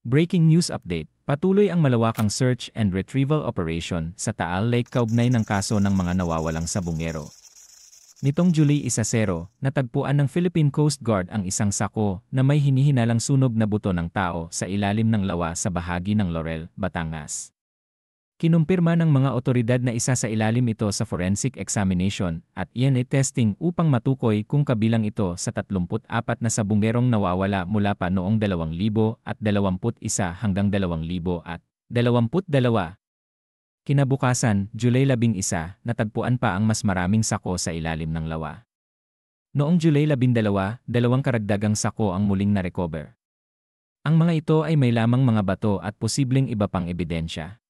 Breaking news update, patuloy ang malawakang search and retrieval operation sa Taal Lake kaugnay ng kaso ng mga nawawalang sabungero. Nitong July 10, natagpuan ng Philippine Coast Guard ang isang sako na may hinihinalang sunog na buto ng tao sa ilalim ng lawa sa bahagi ng Laurel, Batangas. Kinumpirma ng mga otoridad na isa sa ilalim ito sa forensic examination at DNA testing upang matukoy kung kabilang ito sa 34 na sabungerong nawawala mula pa noong 2021 hanggang 2022. Kinabukasan, July 11, natagpuan pa ang mas maraming sako sa ilalim ng lawa. Noong July 12, 2 karagdagang sako ang muling na-recover. Ang mga ito ay may lamang mga bato at posibleng iba pang ebidensya.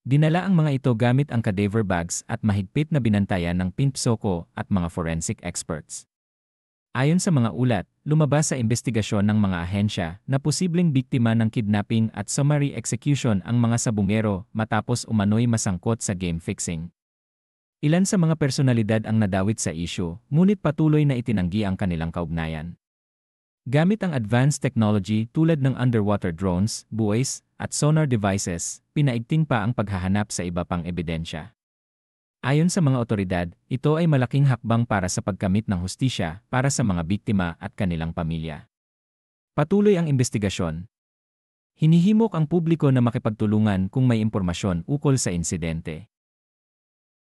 Dinala ang mga ito gamit ang cadaver bags at mahigpit na binantayan ng PNP-SOCO at mga forensic experts. Ayon sa mga ulat, lumabas sa investigasyon ng mga ahensya na posibleng biktima ng kidnapping at summary execution ang mga sabungero matapos umano'y masangkot sa game fixing. Ilan sa mga personalidad ang nadawit sa issue, ngunit patuloy na itinanggi ang kanilang kaugnayan. Gamit ang advanced technology tulad ng underwater drones, buoys, at sonar devices, pinaigting pa ang paghahanap sa iba pang ebidensya. Ayon sa mga otoridad, ito ay malaking hakbang para sa pagkamit ng hustisya para sa mga biktima at kanilang pamilya. Patuloy ang investigasyon. Hinihimok ang publiko na makipagtulungan kung may impormasyon ukol sa insidente.